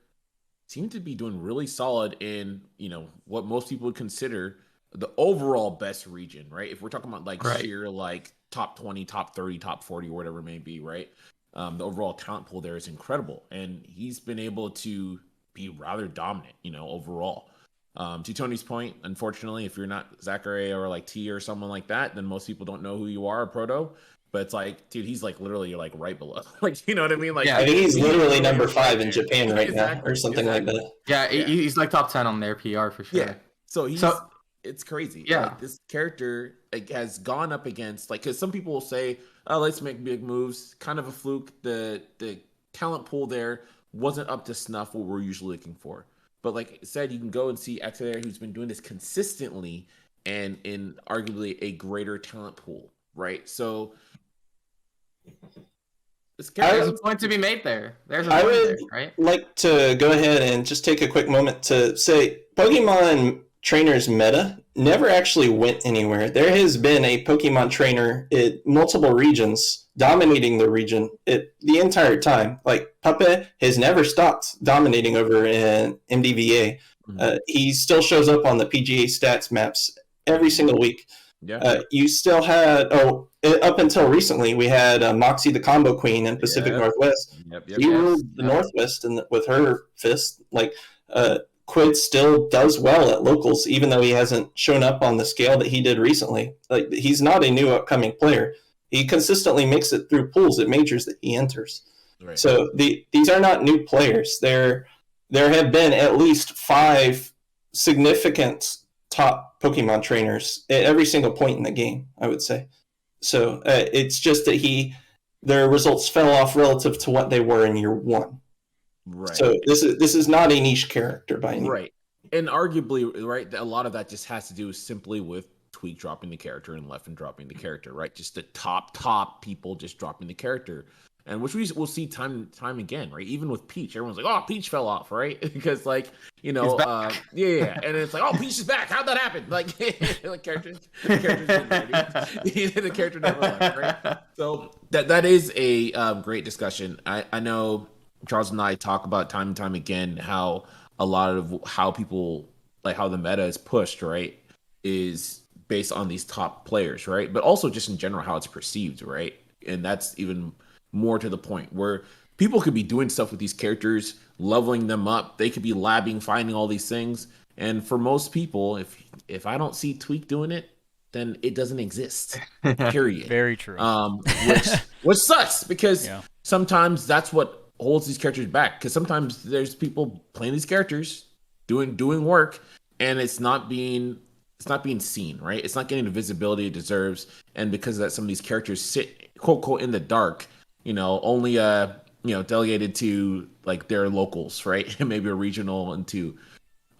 Speaker 2: seemed to be doing really solid in, you know, what most people would consider the overall best region, right? If we're talking about like
Speaker 3: Right.
Speaker 2: sheer like top 20, top 30, top 40, or whatever it may be, right? The overall talent pool there is incredible. And he's been able to be rather dominant, you know, overall. To Tony's point, unfortunately, if you're not Zachary or like T or someone like that, then most people don't know who you are, Proto. But it's like, dude, he's like literally like right below. Like, you know what I mean? Like,
Speaker 3: Yeah,
Speaker 4: I think he's literally number
Speaker 2: right
Speaker 4: 5 in
Speaker 2: there.
Speaker 4: Japan right now,
Speaker 2: Exactly,
Speaker 4: or something like that.
Speaker 3: Yeah,
Speaker 2: Yeah.
Speaker 3: he's like top 10 on their PR for sure.
Speaker 2: Yeah. So it's crazy.
Speaker 3: Yeah.
Speaker 2: Like, this character, like, has gone up against, like, because some people will say, oh, let's make big moves. Kind of a fluke. The talent pool there wasn't up to snuff what we're usually looking for. But like I said, you can go and see Atelier, who's been doing this consistently and in arguably a greater talent pool, right? So this character,
Speaker 3: There's a point to be made there. There's a
Speaker 4: I
Speaker 3: point
Speaker 4: would
Speaker 3: there, right?
Speaker 4: like to go ahead and just take a quick moment to say Pokemon Trainers meta never actually went anywhere. There has been a Pokemon Trainer in multiple regions dominating the region the entire time. Like, Puppet has never stopped dominating over in MDVA. He still shows up on the PGA stats maps every single week.
Speaker 2: Yeah.
Speaker 4: You still had, up until recently, we had Moxie the Combo Queen in Pacific Northwest.
Speaker 2: Yep.
Speaker 4: She ruled the Northwest with her fist. Like, Quidd still does well at locals, even though he hasn't shown up on the scale that he did recently. Like, he's not a new upcoming player. He consistently makes it through pools at majors that he enters.
Speaker 2: Right.
Speaker 4: So these are not new players. There have been at least 5 significant top Pokemon trainers at every single point in the game, I would say. So it's just that their results fell off relative to what they were in year 1.
Speaker 2: Right.
Speaker 4: So this is not a niche character by any means.
Speaker 2: Right. And arguably, right, a lot of that just has to do simply with Tweak dropping the character and Leffen dropping the character, right? Just the top people just dropping the character. And which we'll see time again, right? Even with Peach, everyone's like, "Oh, Peach fell off," right? Because, like, you know, yeah, and it's like, "Oh, Peach is back. How'd that happen?" Like, the character's been there, dude. The character never left, right? So that is a great discussion. I know Charles and I talk about time and time again how a lot of how people, like, how the meta is pushed, right, is based on these top players, right? But also just in general how it's perceived, right? And that's even more to the point where people could be doing stuff with these characters, leveling them up. They could be labbing, finding all these things. And for most people, if I don't see Tweak doing it, then it doesn't exist. Period.
Speaker 1: Very true.
Speaker 2: Which sucks because sometimes that's what holds these characters back. Because sometimes there's people playing these characters, doing work, and it's not being seen, right? It's not getting the visibility it deserves. And because of that, some of these characters sit, quote, quote, in the dark, you know, only, delegated to, like, their locals, right? And maybe a regional and two,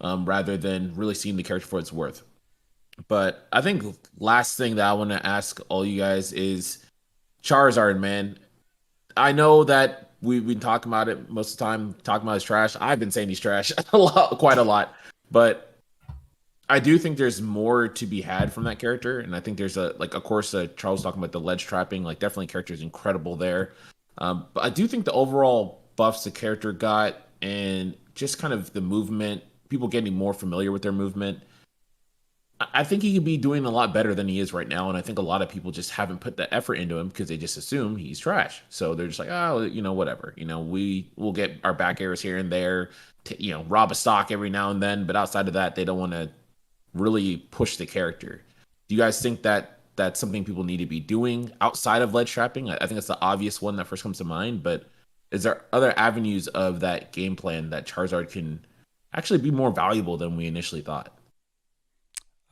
Speaker 2: rather than really seeing the character for its worth. But I think last thing that I want to ask all you guys is Charizard, man. I know that we've been talking about it most of the time, talking about his trash. I've been saying he's trash quite a lot, but I do think there's more to be had from that character, and I think there's of course, Charles talking about the ledge trapping, like definitely character is incredible there. But I do think the overall buffs the character got, and just kind of the movement, people getting more familiar with their movement. I think he could be doing a lot better than he is right now, and I think a lot of people just haven't put the effort into him because they just assume he's trash. So they're just like, oh, whatever. We'll get our back airs here and there, rob a stock every now and then, but outside of that, they don't want to really push the character. Do you guys think that that's something people need to be doing outside of ledge trapping? I think that's the obvious one that first comes to mind, but is there other avenues of that game plan that Charizard can actually be more valuable than we initially thought?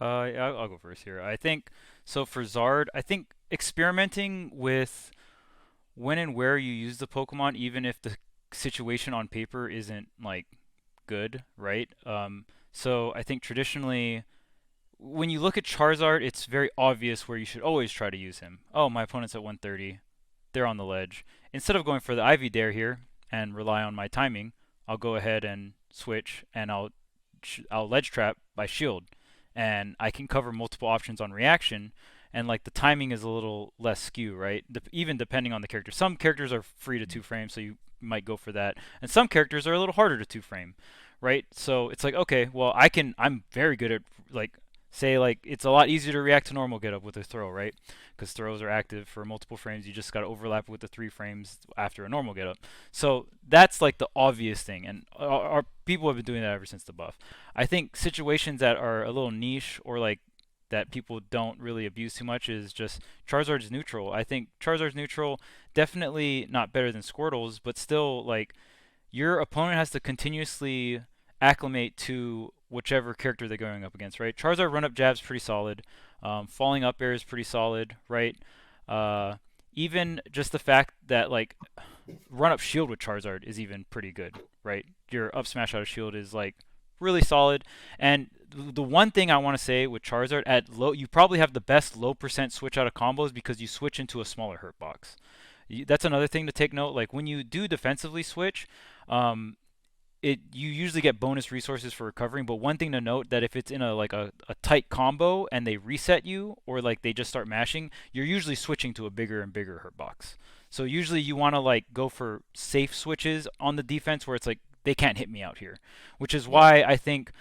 Speaker 1: I'll go first here. I think so for Zard. I think experimenting with when and where you use the Pokemon, even if the situation on paper isn't like good, right? So I think traditionally, when you look at Charizard, it's very obvious where you should always try to use him. Oh, my opponent's at 130. They're on the ledge. Instead of going for the Ivy Dare here and rely on my timing, I'll go ahead and switch and I'll ledge trap by shield, and I can cover multiple options on reaction. And like the timing is a little less skew, right? Even depending on the character. Some characters are free to two frame, so you might go for that, and some characters are a little harder to two frame, right? So it's like, okay, well, I'm very good at, like, say, like, it's a lot easier to react to normal get up with a throw, right? Because throws are active for multiple frames. You just got to overlap with the 3 frames after a normal get up. So that's like the obvious thing, and our people have been doing that ever since the buff. I think situations that are a little niche, or like that people don't really abuse too much, is just Charizard's neutral. I think Charizard's neutral, definitely not better than Squirtle's, but still, like, your opponent has to continuously acclimate to whichever character they're going up against, right? Charizard run up jab's pretty solid. Falling up air is pretty solid, right? Even just the fact that, like, run up shield with Charizard is even pretty good, right? Your up smash out of shield is like really solid. And the one thing I want to say with Charizard, at low, you probably have the best low percent switch out of combos because you switch into a smaller hurt box. That's another thing to take note. Like when you do defensively switch, you usually get bonus resources for recovering. But one thing to note, that if it's in a tight combo and they reset you, or like they just start mashing, you're usually switching to a bigger and bigger hurt box. So usually you want to like go for safe switches on the defense where it's like they can't hit me out here, which is why I think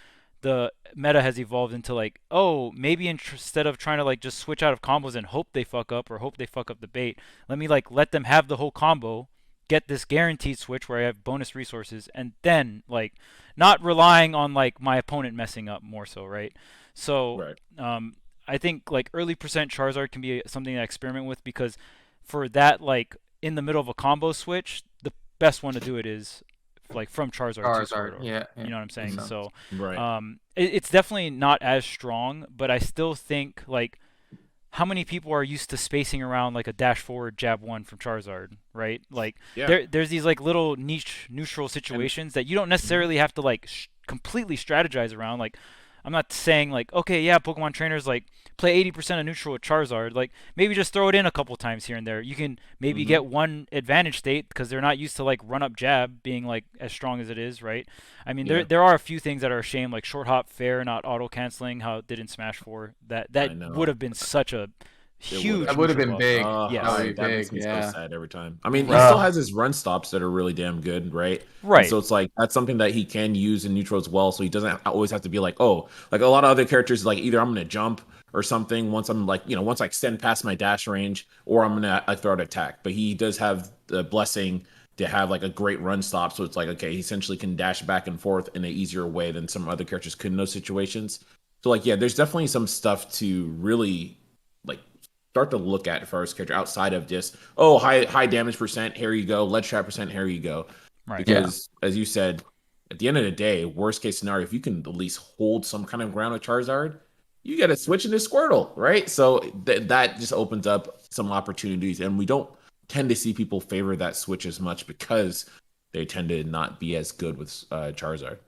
Speaker 1: the meta has evolved into like, oh, maybe instead of trying to like just switch out of combos and hope they fuck up or hope they fuck up the bait, let me like let them have the whole combo, get this guaranteed switch where I have bonus resources, and then like not relying on like my opponent messing up more so, right? So
Speaker 2: Right.
Speaker 1: I think like early percent Charizard can be something to experiment with, because for that, like in the middle of a combo switch, the best one to do it is like from Charizard to
Speaker 3: Charizard,
Speaker 1: Squirtle.
Speaker 3: yeah,
Speaker 1: You know what I'm saying?
Speaker 3: makes sense.
Speaker 1: So
Speaker 2: Right.
Speaker 1: it's definitely not as strong, but I still think like how many people are used to spacing around like a dash forward jab one from Charizard, right? Like
Speaker 2: Yeah.
Speaker 1: there's these like little niche neutral
Speaker 2: And
Speaker 1: situations that you don't
Speaker 2: mhm.
Speaker 1: necessarily have to like completely strategize around. Like I'm not saying like, okay, yeah, Pokemon trainers like play 80% of neutral with Charizard. Like maybe just throw it in a couple times here and there. You can maybe
Speaker 2: Mhm.
Speaker 1: get one advantage state because they're not used to like run up jab being like as strong as it is, right? I mean, there
Speaker 2: Yeah.
Speaker 1: there are a few things that are a shame, like short hop fair not auto canceling, how it did in Smash 4. That
Speaker 2: I
Speaker 1: would
Speaker 2: know.
Speaker 1: have been such a
Speaker 2: It would
Speaker 1: huge
Speaker 3: That
Speaker 2: have.
Speaker 3: would have
Speaker 1: neutral
Speaker 3: been
Speaker 1: buff.
Speaker 3: big. That would
Speaker 1: Yes.
Speaker 3: be
Speaker 2: That makes
Speaker 3: big.
Speaker 2: me so
Speaker 3: Yeah.
Speaker 2: sad every time. I mean, he
Speaker 1: Right.
Speaker 2: still has
Speaker 4: Uh,
Speaker 2: his run stops that are really damn good, right? And
Speaker 1: Right.
Speaker 2: so it's like that's something that he can use in neutral as well. So he doesn't always have to be like, oh, like a lot of other characters, like either I'm gonna jump or something once I'm like, once I extend past my dash range, or I'm gonna I throw an attack. But he does have the blessing to have like a great run stop. So it's like, okay, he essentially can dash back and forth in an easier way than some other characters could in those situations. So like, yeah, there's definitely some stuff to really like start to look at for his character outside of just, oh, high damage percent, here you go, ledge trap percent, here you go.
Speaker 1: Right.
Speaker 3: Yeah.
Speaker 2: Because as you said, at the end of the day, worst case scenario, if you can at least hold some kind of ground with Charizard, you got to switch into Squirtle, right? So that just opens up some opportunities, and we don't tend to see people favor that switch as much because they tend to not be as good with Charizard.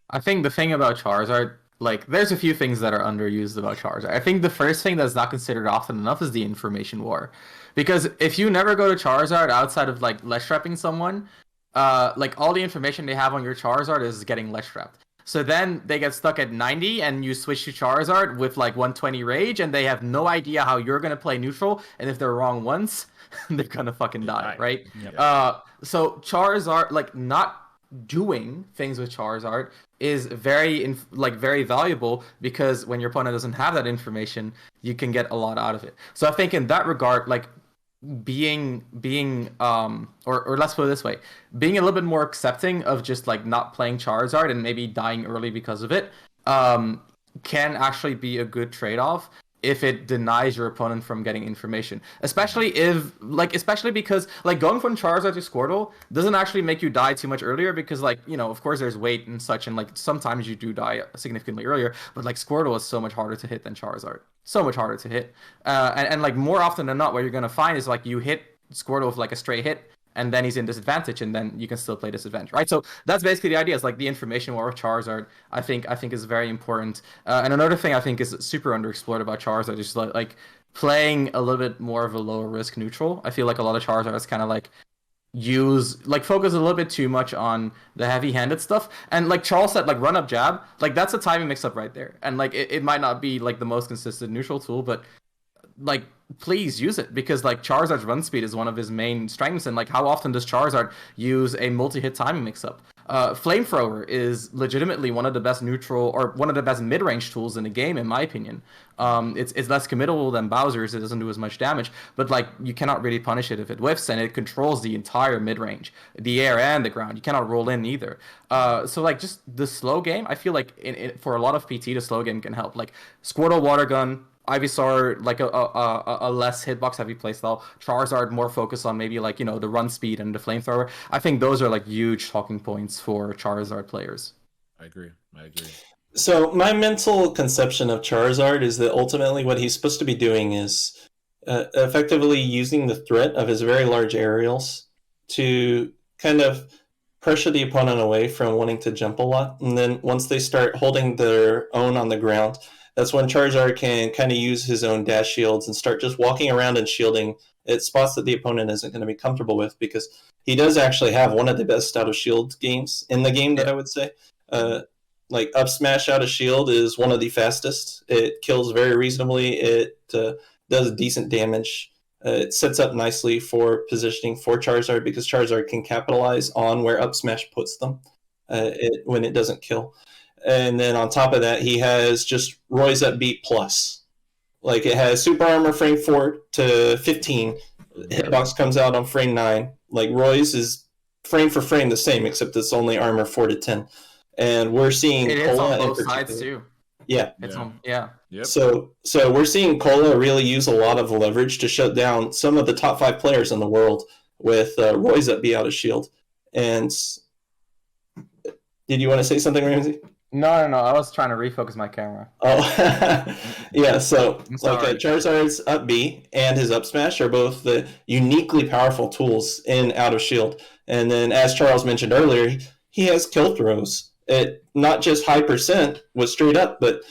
Speaker 3: I think the thing about Charizard, Like, there's a few things that are underused about Charizard. I think the first thing that's not considered often enough is the information war. Because if you never go to Charizard outside of like ledge trapping someone, like all the information they have on your Charizard is getting ledge trapped. So then they get stuck at 90 and you switch to Charizard with like 120 rage and they have no idea how you're gonna play neutral, and if they're wrong once, they're gonna fucking die, right?
Speaker 1: Yep.
Speaker 3: So Charizard, like not doing things with Charizard is very valuable, because when your opponent doesn't have that information, you can get a lot out of it. So I think in that regard, like or let's put it this way, being a little bit more accepting of just like not playing Charizard and maybe dying early because of it, can actually be a good trade-off if it denies your opponent from getting information. Especially because like going from Charizard to Squirtle doesn't actually make you die too much earlier, because like, you know, of course there's weight and such, and like sometimes you do die significantly earlier, but like Squirtle is so much harder to hit than Charizard. So much harder to hit. And like more often than not, what you're gonna find is like you hit Squirtle with like a straight hit, and then he's in disadvantage, and then you can still play disadvantage, right? So that's basically the idea. It's like the information war with Charizard, I think is very important. And another thing I think is super underexplored about Charizard is like playing a little bit more of a lower risk neutral. I feel like a lot of Charizards kind of like focus a little bit too much on the heavy-handed stuff, and like Charles said, like run up jab, like that's a timing mix-up right there, and like it might not be like the most consistent neutral tool, but like please use it, because like Charizard's run speed is one of his main strengths, and like how often does Charizard use a multi-hit timing mix-up? Flamethrower is legitimately one of the best neutral, or one of the best mid-range tools in the game, in my opinion. It's less committable than Bowser's. It doesn't do as much damage, but like you cannot really punish it if it whiffs, and it controls the entire mid-range, the air and the ground. You cannot roll in either. So like just the slow game, I feel like for a lot of PT, the slow game can help. Like Squirtle Water Gun, Ivysaur, like a less hitbox heavy playstyle. Charizard more focused on maybe like, you know, the run speed and the flamethrower. I think those are like huge talking points for Charizard players.
Speaker 2: I agree.
Speaker 4: So my mental conception of Charizard is that ultimately what he's supposed to be doing is effectively using the threat of his very large aerials to kind of pressure the opponent away from wanting to jump a lot. And then once they start holding their own on the ground, that's when Charizard can kind of use his own dash shields and start just walking around and shielding at spots that the opponent isn't going to be comfortable with, because he does actually have one of the best out of shield games in the game, that I would say. Like up smash out of shield is one of the fastest. It kills very reasonably. It does decent damage. It sets up nicely for positioning for Charizard, because Charizard can capitalize on where up smash puts them when it doesn't kill. And then on top of that, he has just Roy's Upbeat Plus. Like it has Super Armor frame 4 to 15. Hitbox comes out on frame 9. Like Roy's is frame for frame the same, except it's only armor 4 to 10. And we're seeing
Speaker 3: it hits on both sides too.
Speaker 4: Yeah.
Speaker 2: Yep.
Speaker 4: So we're seeing Cola really use a lot of leverage to shut down some of the top 5 players in the world with Roy's Upbeat out of shield. And did you want to say something, Ramsey?
Speaker 3: No. I was trying to refocus my camera.
Speaker 4: Oh, yeah. So, like Charizard's up B and his up smash are both the uniquely powerful tools in out of shield. And then, as Charles mentioned earlier, he has kill throws at not just high percent with straight up, but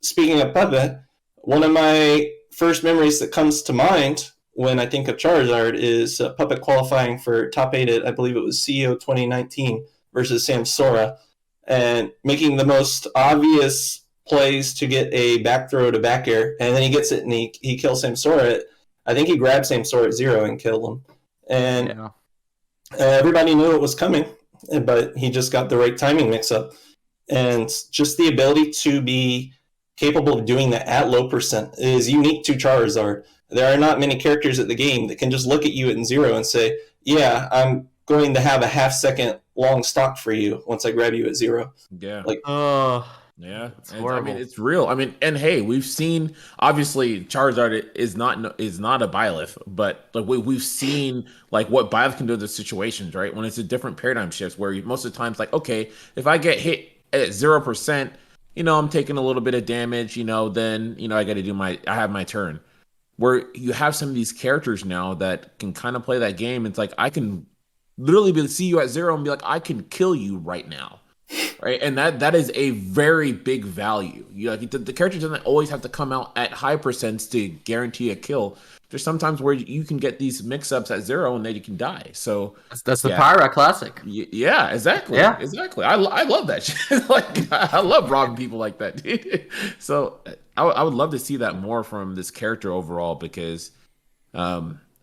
Speaker 4: speaking of Puppet, one of my first memories that comes to mind when I think of Charizard is Puppet qualifying for top 8 at, I believe it was CEO 2019 versus Samsora, and making the most obvious plays to get a back throw to back air, and then he gets it and he kills Samsora. I think he grabbed Samsora at 0 and killed him. And everybody knew it was coming, but he just got the right timing mix-up. And just the ability to be capable of doing that at low percent is unique to Charizard. There are not many characters at the game that can just look at you at 0 and say, yeah, I'm going to have a half-second long stock for you once I grab you at 0.
Speaker 2: Yeah.
Speaker 4: Like,
Speaker 2: yeah, I mean, it's real. I mean, and hey, we've seen, obviously Charizard is not a Byleth, but like we've seen like what Byleth can do in those situations, right? When it's a different paradigm shifts, where most of the times, like, okay, if I get hit at 0%, I'm taking a little bit of damage, then I got to I have my turn. Where you have some of these characters now that can kind of play that game. It's like I can literally see you at 0 and be like, I can kill you right now. right? And that is a very big value. You like the character doesn't always have to come out at high percents to guarantee a kill. There's sometimes where you can get these mix-ups at 0 and then you can die. So
Speaker 3: That's the
Speaker 2: yeah,
Speaker 3: Pyra classic.
Speaker 2: yeah, exactly,
Speaker 3: Yeah.
Speaker 2: exactly. I love that shit. Like I love robbing people like that, dude. So I would love to see that more from this character overall because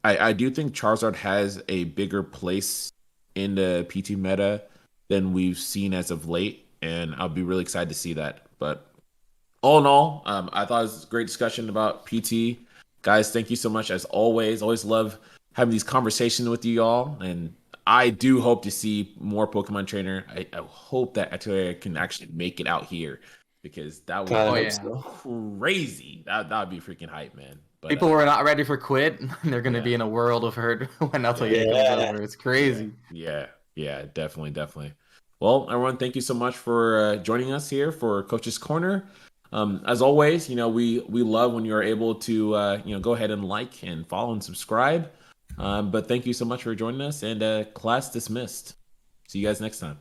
Speaker 2: I do think Charizard has a bigger place in the PT meta than we've seen as of late, and I'll be really excited to see that. But all in all, I thought it was a great discussion about PT. Guys, thank you so much as always. Always love having these conversations with you all, and I do hope to see more Pokemon Trainer. I hope that Atelier can actually make it out here because that would
Speaker 4: God, I
Speaker 3: Oh,
Speaker 2: be
Speaker 4: hope
Speaker 3: yeah.
Speaker 4: so.
Speaker 2: crazy. That would be freaking hype, man. But
Speaker 3: People were not ready for Quidd. They're going to
Speaker 2: yeah.
Speaker 3: be in a world of hurt when Atelier comes
Speaker 4: Yeah.
Speaker 3: over. It's crazy.
Speaker 2: Yeah, definitely, definitely. Well, everyone, thank you so much for joining us here for Coach's Corner. As always, we love when you're able to go ahead and like and follow and subscribe. But thank you so much for joining us, and class dismissed. See you guys next time.